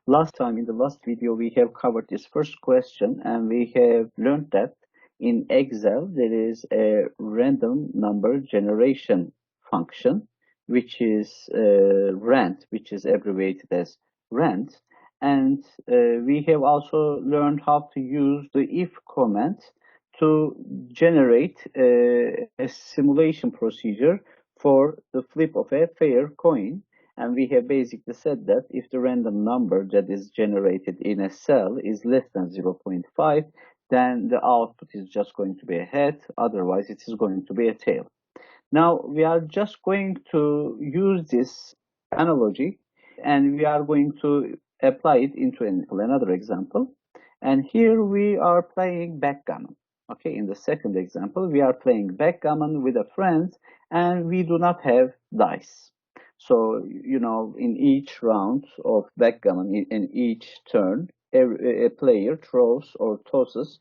Last time, in the last video, we have covered this first question, and we have learned that in Excel there is a random number generation function, which is rand, which is abbreviated as rand. And we have also learned how to use the if command to generate a simulation procedure for the flip of a fair coin. And we have basically said that if the random number that is generated in a cell is less than 0.5, then the output is just going to be a head, otherwise it is going to be a tail. Now we are just going to use this analogy and we are going to apply it into another example. And here we are playing backgammon. Okay, in the second example, we are playing backgammon with a friend and we do not have dice. So, you know, in each round of backgammon, in each turn, a player throws or tosses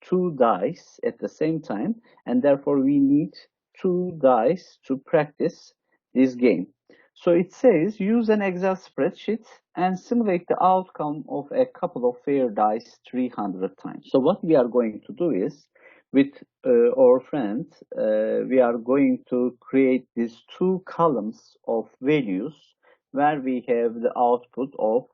2 dice at the same time, and therefore we need 2 dice to practice this game. So it says use an Excel spreadsheet and simulate the outcome of a couple of fair dice 300 times. So what we are going to do is, with our friend, we are going to create these 2 columns of values where we have the output of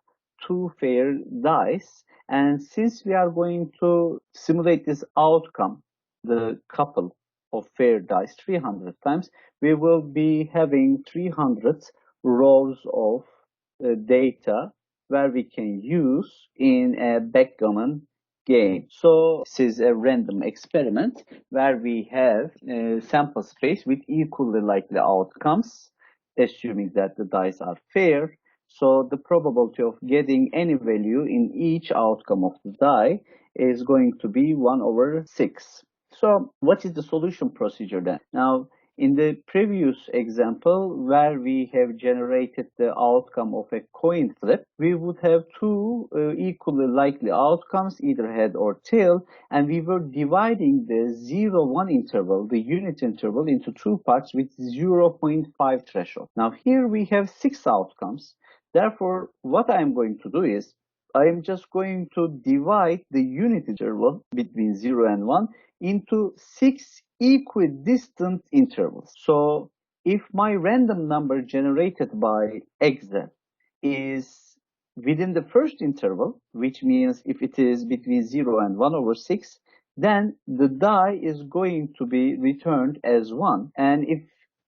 2 fair dice. And since we are going to simulate this outcome, the couple of fair dice 300 times, we will be having 300 rows of data where we can use in a backgammon game. So this is a random experiment where we have a sample space with equally likely outcomes, assuming that the dice are fair. So the probability of getting any value in each outcome of the die is going to be 1/6. So what is the solution procedure then? Now, in the previous example, where we have generated the outcome of a coin flip, we would have 2 equally likely outcomes, either head or tail, and we were dividing the 0-1 interval, the unit interval, into 2 parts with 0.5 threshold. Now here we have 6 outcomes. Therefore, what I am going to do is, I am just going to divide the unit interval between 0 and 1 into 6 equidistant intervals. So if my random number generated by Excel is within the first interval, which means if it is between 0 and 1/6, then the die is going to be returned as 1. And if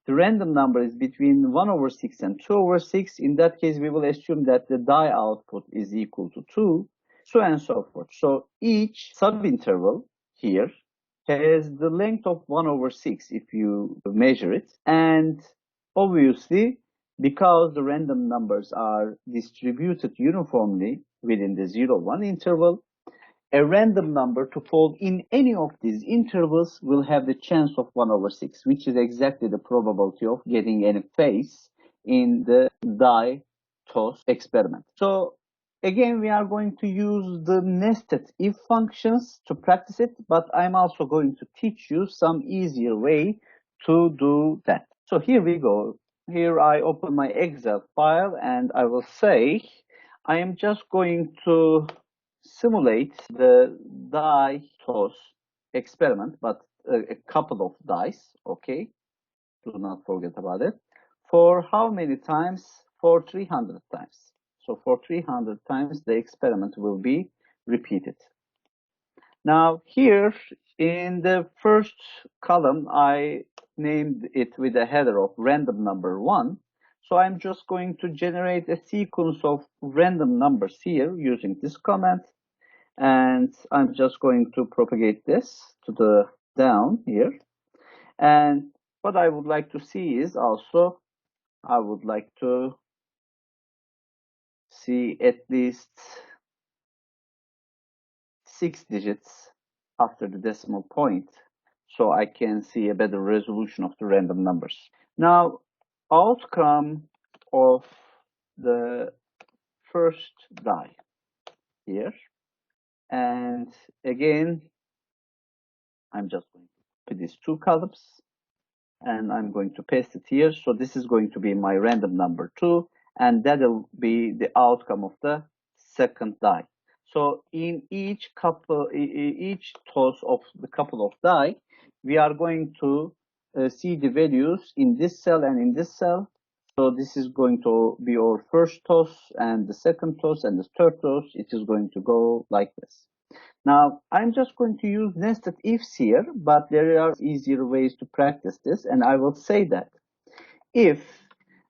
the random number is between 1/6 and 2/6, in that case, we will assume that the die output is equal to 2, so and so forth. So each subinterval here has the length of 1/6 if you measure it. And obviously, because the random numbers are distributed uniformly within the 0-1 interval, a random number to fall in any of these intervals will have the chance of 1/6, which is exactly the probability of getting any face in the die toss experiment. So again, we are going to use the nested if functions to practice it, but I'm also going to teach you some easier way to do that. So here we go. Here I open my Excel file and I will say, I am just going to simulate the die toss experiment, but a couple of dice, okay? Do not forget about it. For how many times? For 300 times. So for 300 times, the experiment will be repeated. Now here in the first column, I named it with a header of random number 1. So I'm just going to generate a sequence of random numbers here using this command. And I'm just going to propagate this to the down here. And what I would like to see is also, I would like to see at least 6 digits after the decimal point, so I can see a better resolution of the random numbers. Now, outcome of the first die here. And again, I'm just going to put these 2 columns and I'm going to paste it here. So this is going to be my random number 2, and that'll be the outcome of the second die. So in each toss of the couple of die, we are going to see the values in this cell and in this cell. So this is going to be our first toss and the second toss and the third toss. It is going to go like this. Now, I'm just going to use nested ifs here, but there are easier ways to practice this. And I will say that if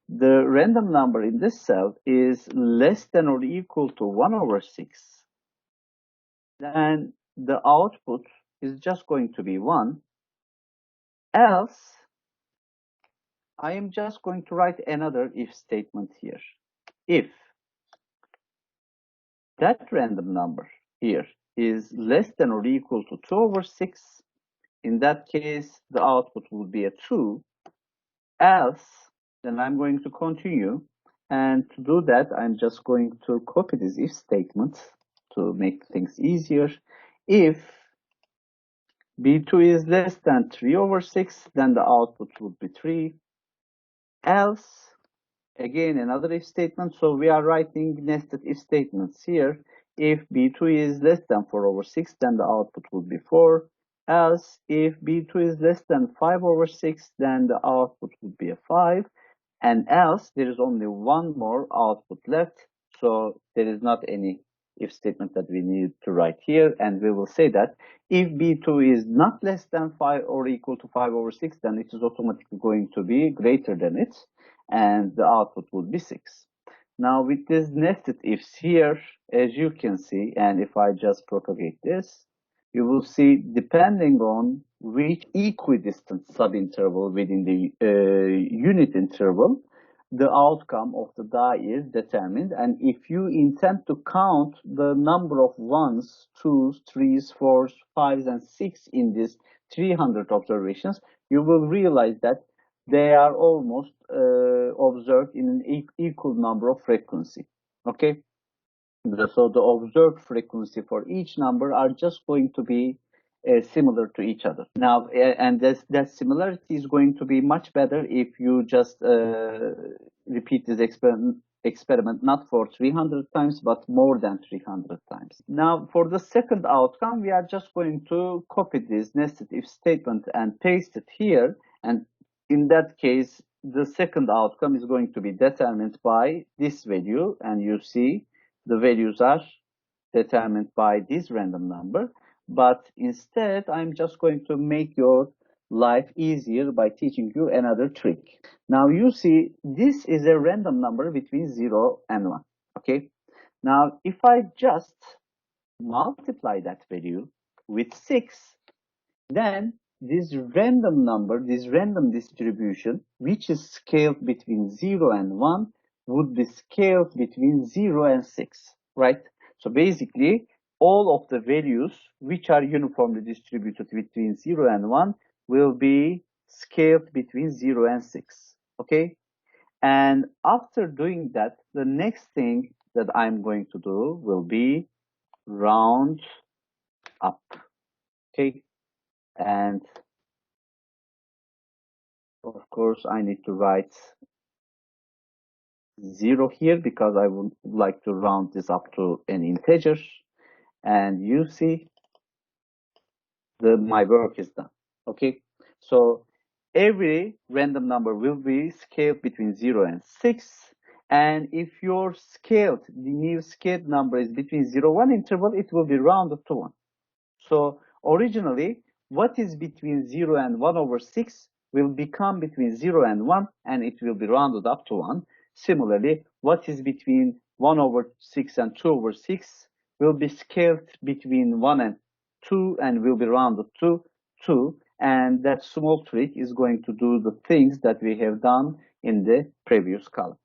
the random number in this cell is less than or equal to 1 over 6, then the output is just going to be 1. Else, I am just going to write another if statement here. If that random number here is less than or equal to 2 over 6, in that case, the output will be a true. Else, then I'm going to continue. And to do that, I'm just going to copy this if statement to make things easier. If B2 is less than 3 over 6, then the output would be 3. Else, again, another if statement. So we are writing nested if statements here. If B2 is less than 4 over 6, then the output would be 4. Else, if B2 is less than 5 over 6, then the output would be a 5. And else, there is only one more output left. So there is not any if statement that we need to write here. And we will say that if B2 is not less than 5 or equal to 5 over 6, then it is automatically going to be greater than it. And the output would be 6. Now with this nested ifs here, as you can see, and if I just propagate this, you will see depending on which equidistant subinterval within the unit interval, the outcome of the die is determined. And if you intend to count the number of 1s, 2s, 3s, 4s, 5s, and 6 in these 300 observations, you will realize that they are almost observed in an equal number of frequency. Okay, so the observed frequency for each number are just going to be similar to each other. Now, and that similarity is going to be much better if you just repeat this experiment not for 300 times, but more than 300 times. Now, for the second outcome, we are just going to copy this nested if statement and paste it here. And in that case, the second outcome is going to be determined by this value. And you see the values are determined by this random number. But instead, I'm just going to make your life easier by teaching you another trick. Now you see, this is a random number between 0 and 1. Okay. Now, if I just multiply that value with 6, then this random number, this random distribution, which is scaled between 0 and 1, would be scaled between 0 and 6, right? So basically, all of the values which are uniformly distributed between 0 and 1 will be scaled between 0 and 6, okay? And after doing that, the next thing that I'm going to do will be round up, okay? And of course, I need to write 0 here because I would like to round this up to an integer. And you see, my work is done. Okay, so every random number will be scaled between 0 and 6. And if your the new scaled number is between 0 and 1 interval, it will be rounded to 1. So originally, what is between 0 and 1 over 6 will become between 0 and 1, and it will be rounded up to 1. Similarly, what is between 1 over 6 and 2 over 6 will be scaled between 1 and 2 and will be rounded to 2. And that small trick is going to do the things that we have done in the previous column.